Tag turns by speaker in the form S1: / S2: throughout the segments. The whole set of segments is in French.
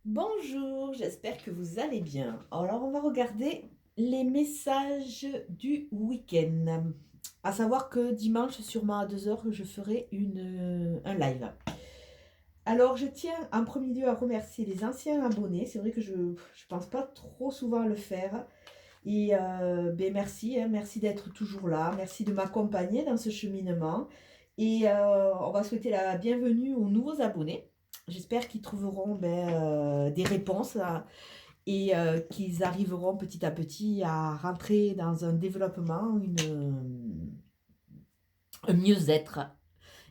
S1: Bonjour, j'espère que vous allez bien. Alors, on va regarder les messages du week-end. À savoir que dimanche, sûrement à 2 heures, je ferai un live. Alors, je tiens en premier lieu à remercier les anciens abonnés. C'est vrai que je ne pense pas trop souvent à le faire. Et merci, hein, merci d'être toujours là. Merci de m'accompagner dans ce cheminement. Et on va souhaiter la bienvenue aux nouveaux abonnés. J'espère qu'ils trouveront des réponses et qu'ils arriveront petit à petit à rentrer dans un développement, un mieux-être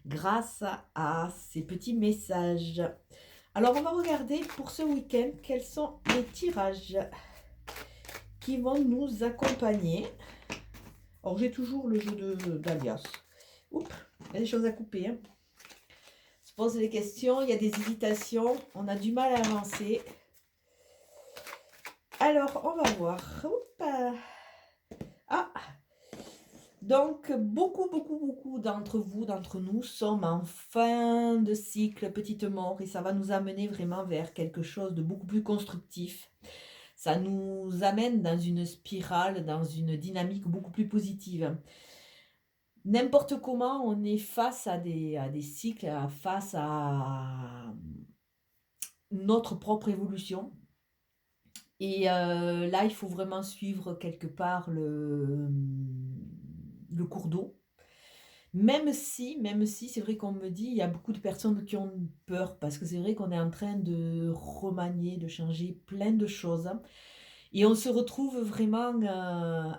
S1: grâce à ces petits messages. Alors, on va regarder pour ce week-end quels sont les tirages qui vont nous accompagner. Alors, j'ai toujours le jeu d'Alias. Oups, il y a des choses à couper. Hein. On se pose des questions, il y a des hésitations, on a du mal à avancer. Alors, on va voir. Ah, donc beaucoup d'entre vous, d'entre nous, sommes en fin de cycle petite mort et ça va nous amener vraiment vers quelque chose de beaucoup plus constructif. Ça nous amène dans une spirale, dans une dynamique beaucoup plus positive. N'importe comment, on est face à des cycles, face à notre propre évolution. Et là, il faut vraiment suivre quelque part le cours d'eau. Même si c'est vrai qu'on me dit, il y a beaucoup de personnes qui ont peur, parce que c'est vrai qu'on est en train de remanier, de changer plein de choses. Et on se retrouve vraiment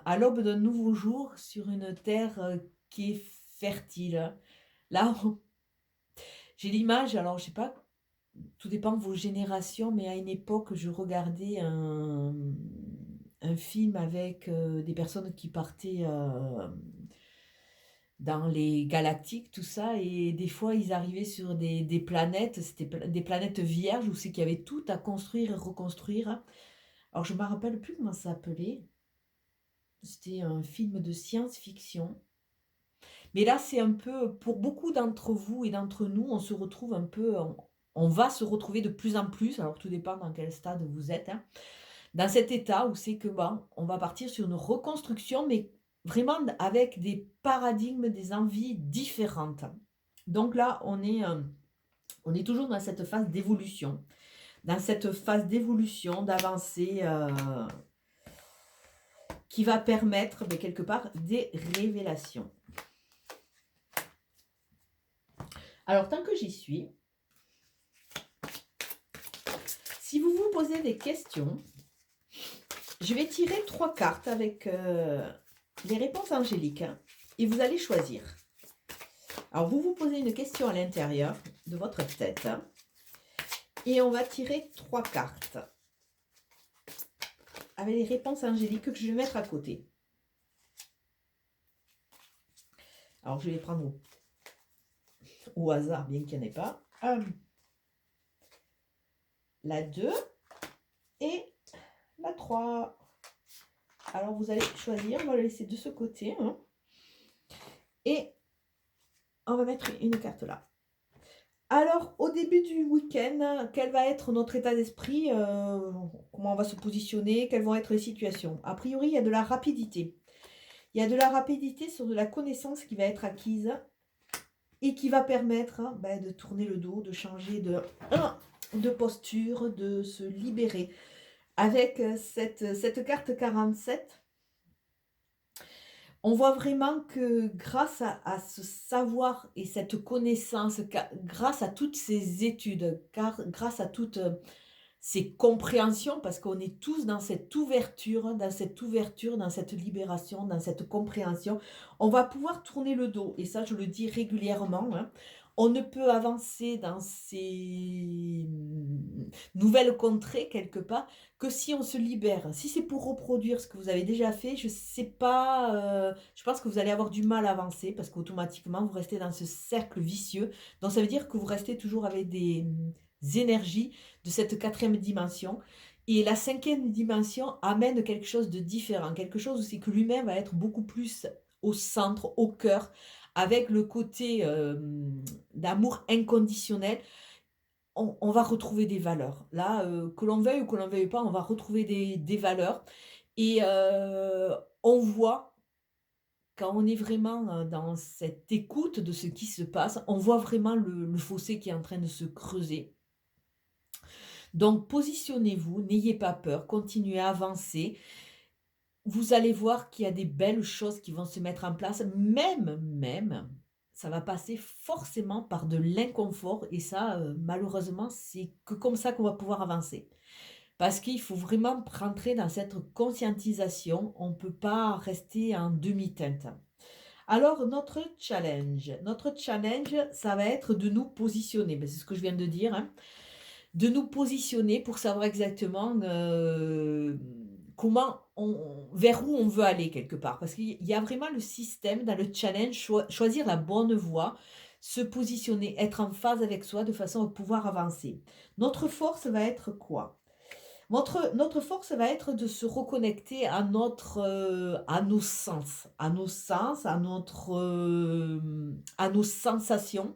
S1: à l'aube d'un nouveau jour sur une terre qui est fertile. Là, j'ai l'image, alors je sais pas, tout dépend de vos générations, mais à une époque, je regardais un film avec des personnes qui partaient dans les galactiques, tout ça, et des fois, ils arrivaient sur des planètes, c'était des planètes vierges où c'est qu'il y avait tout à construire et reconstruire. Alors, je ne me rappelle plus comment ça s'appelait. C'était un film de science-fiction. Mais là, c'est un peu, pour beaucoup d'entre vous et d'entre nous, on se retrouve un peu, on va se retrouver de plus en plus, alors tout dépend dans quel stade vous êtes, hein, dans cet état où c'est que, bon, on va partir sur une reconstruction, mais vraiment avec des paradigmes, des envies différentes. Donc là, on est toujours dans cette phase d'évolution, d'avancée qui va permettre, mais quelque part, des révélations. Alors, tant que j'y suis, si vous vous posez des questions, je vais tirer 3 cartes avec les réponses angéliques hein, et vous allez choisir. Alors, vous vous posez une question à l'intérieur de votre tête hein, et on va tirer 3 cartes avec les réponses angéliques que je vais mettre à côté. Alors, je vais les prendre au hasard, bien qu'il n'y en ait pas. La 2 et la 3. Alors, vous allez choisir, on va le laisser de ce côté. Hein, et on va mettre une carte là. Alors, au début du week-end, quel va être notre état d'esprit comment on va se positionner, quelles vont être les situations. A priori, il y a de la rapidité. Il y a de la rapidité sur de la connaissance qui va être acquise et qui va permettre de tourner le dos, de changer de posture, de se libérer. Avec cette carte 47, on voit vraiment que grâce à ce savoir et cette connaissance, grâce à toutes ces études, grâce à toutes ces compréhensions, parce qu'on est tous dans cette ouverture, dans cette libération, dans cette compréhension, on va pouvoir tourner le dos. Et ça, je le dis régulièrement. Hein. On ne peut avancer dans ces nouvelles contrées, quelque part, que si on se libère. Si c'est pour reproduire ce que vous avez déjà fait, je sais pas, je pense que vous allez avoir du mal à avancer, parce qu'automatiquement, vous restez dans ce cercle vicieux. Donc, ça veut dire que vous restez toujours avec des énergies de cette quatrième dimension. Et la cinquième dimension amène quelque chose de différent, quelque chose où c'est que l'humain va être beaucoup plus au centre, au cœur, avec le côté d'amour inconditionnel. on va retrouver des valeurs. Là, que l'on veuille ou que l'on veuille pas, on va retrouver des valeurs et on voit quand on est vraiment, dans cette écoute de ce qui se passe, on voit vraiment le fossé qui est en train de se creuser. Donc positionnez-vous, n'ayez pas peur, continuez à avancer. Vous allez voir qu'il y a des belles choses qui vont se mettre en place, même, ça va passer forcément par de l'inconfort et ça, malheureusement, c'est que comme ça qu'on va pouvoir avancer. Parce qu'il faut vraiment rentrer dans cette conscientisation, on ne peut pas rester en demi-teinte. Alors notre challenge, ça va être de nous positionner, c'est ce que je viens de dire, hein. De nous positionner pour savoir exactement, comment on vers où on veut aller quelque part. Parce qu'il y a vraiment le système dans le challenge, choisir la bonne voie, se positionner, être en phase avec soi de façon à pouvoir avancer. Notre force va être quoi? Notre force va être de se reconnecter à nos sens, à nos sensations.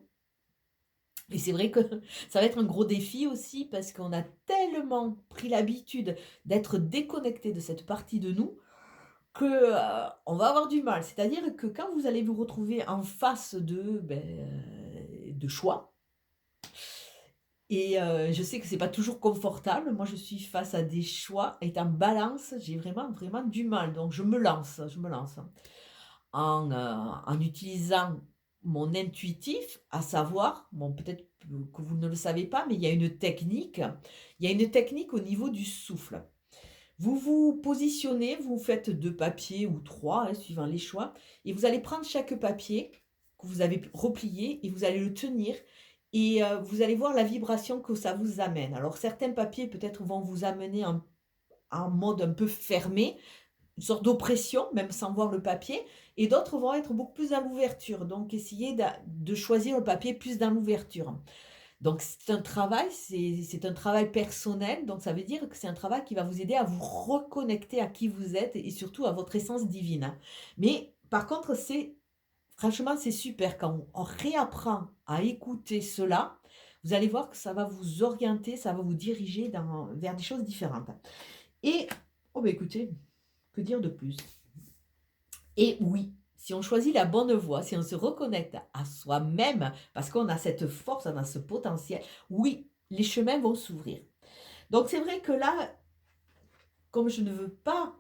S1: Et c'est vrai que ça va être un gros défi aussi parce qu'on a tellement pris l'habitude d'être déconnecté de cette partie de nous que, on va avoir du mal. C'est-à-dire que quand vous allez vous retrouver en face de choix et je sais que c'est pas toujours confortable. Moi, je suis face à des choix et en balance, j'ai vraiment, vraiment du mal. Donc je me lance en utilisant mon intuitif, à savoir, bon peut-être que vous ne le savez pas, mais il y a une technique au niveau du souffle. Vous vous positionnez, vous faites 2 papiers ou 3, hein, suivant les choix et vous allez prendre chaque papier que vous avez replié et vous allez le tenir et vous allez voir la vibration que ça vous amène. Alors certains papiers peut-être vont vous amener en mode un peu fermé, une sorte d'oppression, même sans voir le papier, et d'autres vont être beaucoup plus dans l'ouverture. Donc, essayez de choisir le papier plus dans l'ouverture. Donc, c'est un travail personnel. Donc, ça veut dire que c'est un travail qui va vous aider à vous reconnecter à qui vous êtes et surtout à votre essence divine. Mais par contre, franchement, c'est super quand on réapprend à écouter cela. Vous allez voir que ça va vous orienter, ça va vous diriger vers des choses différentes. Et, oh ben écoutez, que dire de plus? Et oui, si on choisit la bonne voie, si on se reconnecte à soi-même, parce qu'on a cette force, on a ce potentiel, oui, les chemins vont s'ouvrir. Donc c'est vrai que là, comme je ne veux pas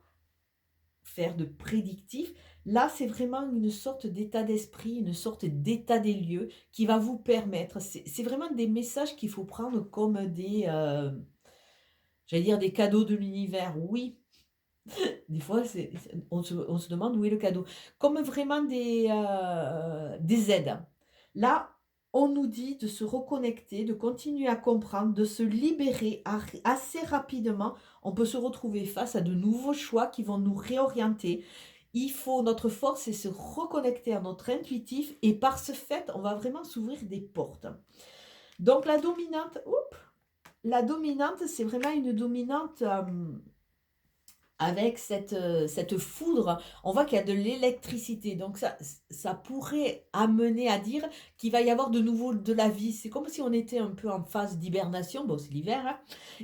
S1: faire de prédictif, là c'est vraiment une sorte d'état d'esprit, une sorte d'état des lieux qui va vous permettre, c'est vraiment des messages qu'il faut prendre comme j'allais dire des cadeaux de l'univers, oui. Des fois, on se demande où est le cadeau. Comme vraiment des aides. Là, on nous dit de se reconnecter, de continuer à comprendre, de se libérer assez rapidement. On peut se retrouver face à de nouveaux choix qui vont nous réorienter. Notre force, c'est se reconnecter à notre intuitif et par ce fait, on va vraiment s'ouvrir des portes. Donc la dominante, c'est vraiment une dominante avec cette foudre, on voit qu'il y a de l'électricité. Donc ça pourrait amener à dire qu'il va y avoir de nouveau de la vie. C'est comme si on était un peu en phase d'hibernation, bon c'est l'hiver, hein,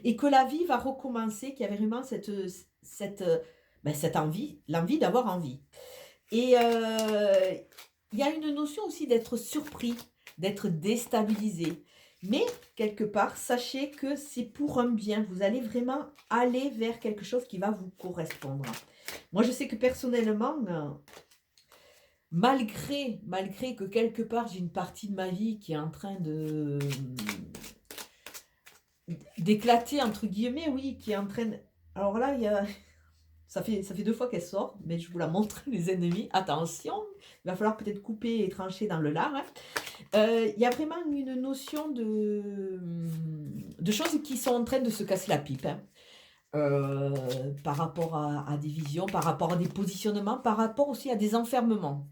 S1: et que la vie va recommencer, qu'il y avait vraiment cette envie, l'envie d'avoir envie. Et il y a une notion aussi d'être surpris, d'être déstabilisé. Mais quelque part, sachez que c'est pour un bien. Vous allez vraiment aller vers quelque chose qui va vous correspondre. Moi, je sais que personnellement, malgré que quelque part, j'ai une partie de ma vie qui est en train d'éclater, entre guillemets, oui, qui est en train de... Alors là, ça fait 2 fois qu'elle sort, mais je vous la montre, les ennemis. Attention, il va falloir peut-être couper et trancher dans le lard, hein. Il y a vraiment une notion de choses qui sont en train de se casser la pipe, hein. Par rapport à des visions, par rapport à des positionnements, par rapport aussi à des enfermements.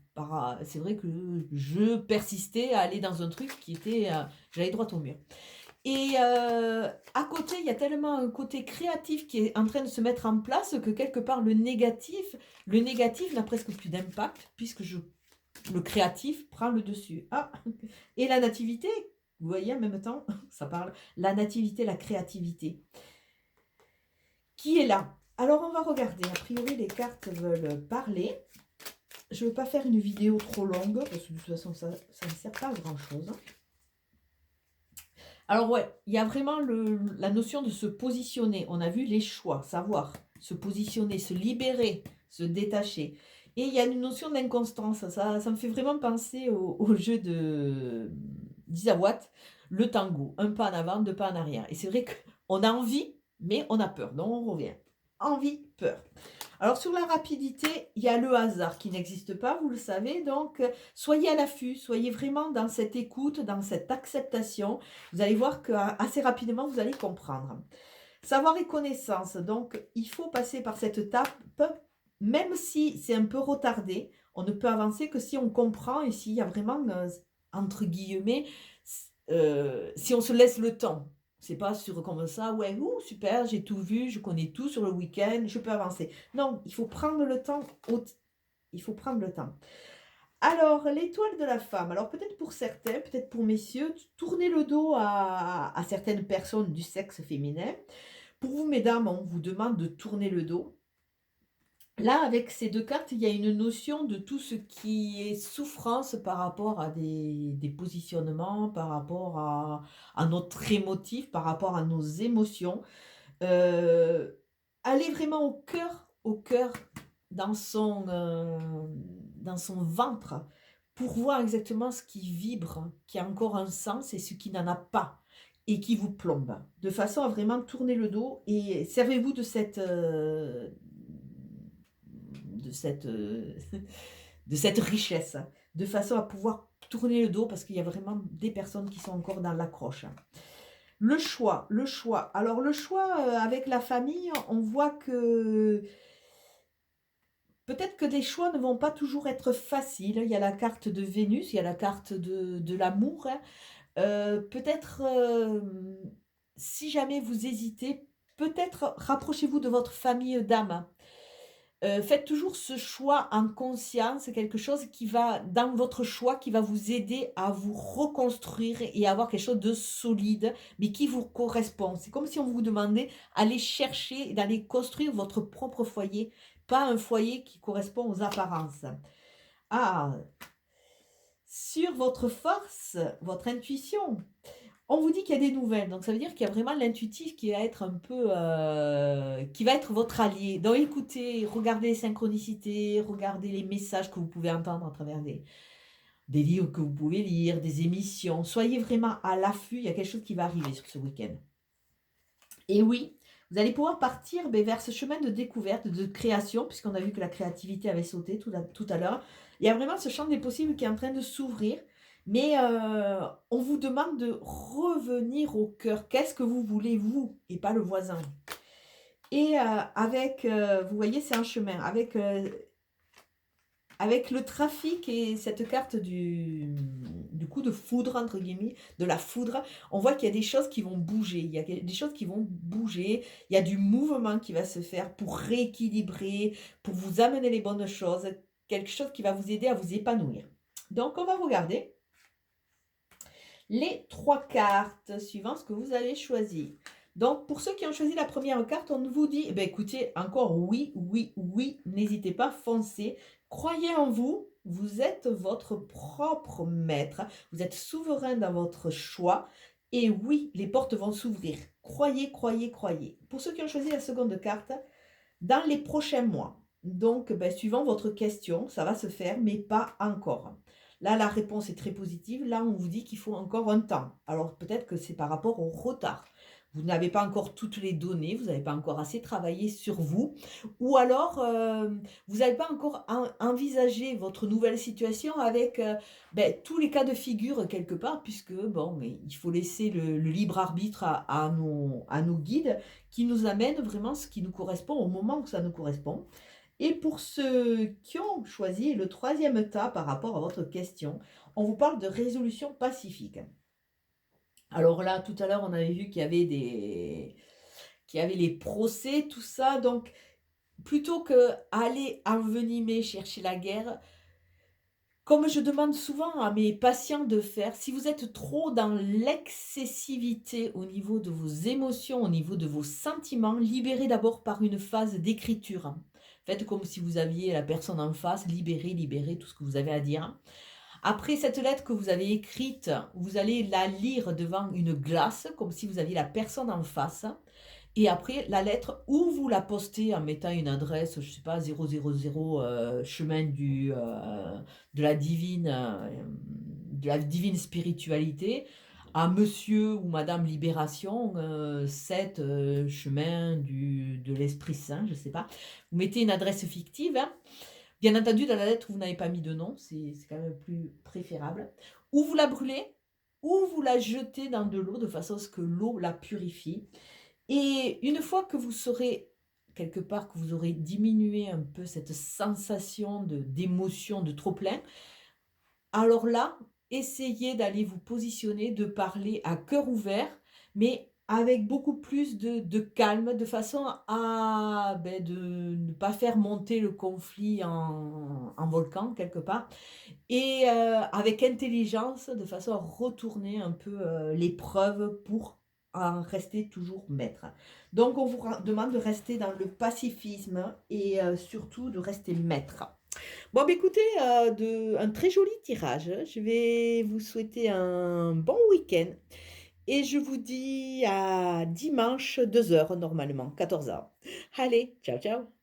S1: C'est vrai que je persistais à aller dans un truc qui était... j'allais droit au mur. Et à côté, il y a tellement un côté créatif qui est en train de se mettre en place que quelque part le négatif n'a presque plus d'impact puisque le créatif prend le dessus. Ah, et la nativité Vous voyez, en même temps, ça parle, la nativité, la créativité, qui est là. Alors, on va regarder. A priori, les cartes veulent parler. Je ne veux pas faire une vidéo trop longue, parce que de toute façon, ça ne sert pas à grand-chose. Alors, ouais, il y a vraiment la notion de se positionner. On a vu les choix, savoir se positionner, se libérer, se détacher. Et il y a une notion d'inconstance. Ça me fait vraiment penser au jeu d'Isawat, le tango. Un pas en avant, deux pas en arrière. Et c'est vrai qu'on a envie, mais on a peur. Donc, on revient. Envie, peur. Alors, sur la rapidité, il y a le hasard qui n'existe pas, vous le savez. Donc, soyez à l'affût, soyez vraiment dans cette écoute, dans cette acceptation. Vous allez voir qu'assez rapidement, vous allez comprendre. Savoir et connaissance. Donc, il faut passer par cette étape, même si c'est un peu retardé. On ne peut avancer que si on comprend et s'il y a vraiment, entre guillemets, si on se laisse le temps. C'est pas sur comme ça, ouais, ouh, super, j'ai tout vu, je connais tout sur le week-end, je peux avancer. Non, il faut prendre le temps. Il faut prendre le temps. Alors, l'étoile de la femme. Alors, peut-être pour certains, peut-être pour messieurs, tournez le dos à certaines personnes du sexe féminin. Pour vous, mesdames, on vous demande de tourner le dos. Là, avec ces deux cartes, il y a une notion de tout ce qui est souffrance par rapport à des positionnements, par rapport à notre émotif, par rapport à nos émotions. Euh, Allez vraiment au cœur dans son ventre pour voir exactement ce qui vibre, qui a encore un sens et ce qui n'en a pas et qui vous plombe. De façon à vraiment tourner le dos et servez-vous de cette, de cette richesse, de façon à pouvoir tourner le dos parce qu'il y a vraiment des personnes qui sont encore dans l'accroche. Le choix, le choix. Alors le choix avec la famille, on voit que peut-être que des choix ne vont pas toujours être faciles. Il y a la carte de Vénus, il y a la carte de l'amour. Hein. Peut-être, si jamais vous hésitez, peut-être rapprochez-vous de votre famille d'âme. Faites toujours ce choix en conscience, quelque chose qui va, dans votre choix, qui va vous aider à vous reconstruire et avoir quelque chose de solide, mais qui vous correspond. C'est comme si on vous demandait d'aller chercher, d'aller construire votre propre foyer, pas un foyer qui correspond aux apparences. Ah, sur votre force, votre intuition. On vous dit qu'il y a des nouvelles, donc ça veut dire qu'il y a vraiment l'intuitif qui va être un peu, qui va être votre allié. Donc écoutez, regardez les synchronicités, regardez les messages que vous pouvez entendre à travers des livres que vous pouvez lire, des émissions. Soyez vraiment à l'affût, il y a quelque chose qui va arriver sur ce week-end. Et oui, vous allez pouvoir partir vers ce chemin de découverte, de création, puisqu'on a vu que la créativité avait sauté tout à l'heure. Il y a vraiment ce champ des possibles qui est en train de s'ouvrir. Mais on vous demande de revenir au cœur. Qu'est-ce que vous voulez, vous, et pas le voisin. Et vous voyez, c'est un chemin. Avec le trafic et cette carte du coup de foudre, entre guillemets, de la foudre, on voit qu'il y a des choses qui vont bouger. Il y a des choses qui vont bouger. Il y a du mouvement qui va se faire pour rééquilibrer, pour vous amener les bonnes choses. Quelque chose qui va vous aider à vous épanouir. Donc, on va regarder les 3 cartes suivant ce que vous avez choisi. Donc, pour ceux qui ont choisi la première carte, on vous dit, écoutez, encore oui, oui, oui, n'hésitez pas, foncez, croyez en vous, vous êtes votre propre maître, vous êtes souverain dans votre choix, et oui, les portes vont s'ouvrir. Croyez, croyez, croyez. Pour ceux qui ont choisi la seconde carte, dans les prochains mois, donc, suivant votre question, ça va se faire, mais pas encore. Là, la réponse est très positive. Là, on vous dit qu'il faut encore un temps. Alors, peut-être que c'est par rapport au retard. Vous n'avez pas encore toutes les données, vous n'avez pas encore assez travaillé sur vous. Ou alors, vous n'avez pas encore envisagé votre nouvelle situation avec tous les cas de figure quelque part, puisque, mais il faut laisser le libre arbitre à nos guides qui nous amènent vraiment ce qui nous correspond au moment où ça nous correspond. Et pour ceux qui ont choisi le troisième tas par rapport à votre question, on vous parle de résolution pacifique. Alors là, tout à l'heure, on avait vu qu'il y avait les procès, tout ça. Donc, plutôt que aller envenimer, chercher la guerre, Comme je demande souvent à mes patients de faire, si vous êtes trop dans l'excessivité au niveau de vos émotions, au niveau de vos sentiments, libérez d'abord par une phase d'écriture. Faites comme si vous aviez la personne en face, libérez, libérez tout ce que vous avez à dire. Après cette lettre que vous avez écrite, vous allez la lire devant une glace, comme si vous aviez la personne en face. Et après, la lettre, ou vous la postez en mettant une adresse, je sais pas, 000 chemin de la divine spiritualité, à Monsieur ou Madame Libération, 7 chemin de l'Esprit Saint, je sais pas. Vous mettez une adresse fictive, hein. Bien entendu, dans la lettre, vous n'avez pas mis de nom, c'est quand même plus préférable. Ou vous la brûlez, ou vous la jetez dans de l'eau de façon à ce que l'eau la purifie. Et une fois que vous saurez, quelque part, que vous aurez diminué un peu cette sensation d'émotion, de trop plein, alors là, essayez d'aller vous positionner, de parler à cœur ouvert, mais avec beaucoup plus de calme, de façon à de ne pas faire monter le conflit en volcan quelque part, et avec intelligence, de façon à retourner un peu l'épreuve pour en rester toujours maître. Donc on vous demande de rester dans le pacifisme et surtout de rester maître. Bon, bah, écoutez, un très joli tirage. Je vais vous souhaiter un bon week-end et je vous dis à dimanche 2 heures normalement, 14 heures. Allez, ciao, ciao.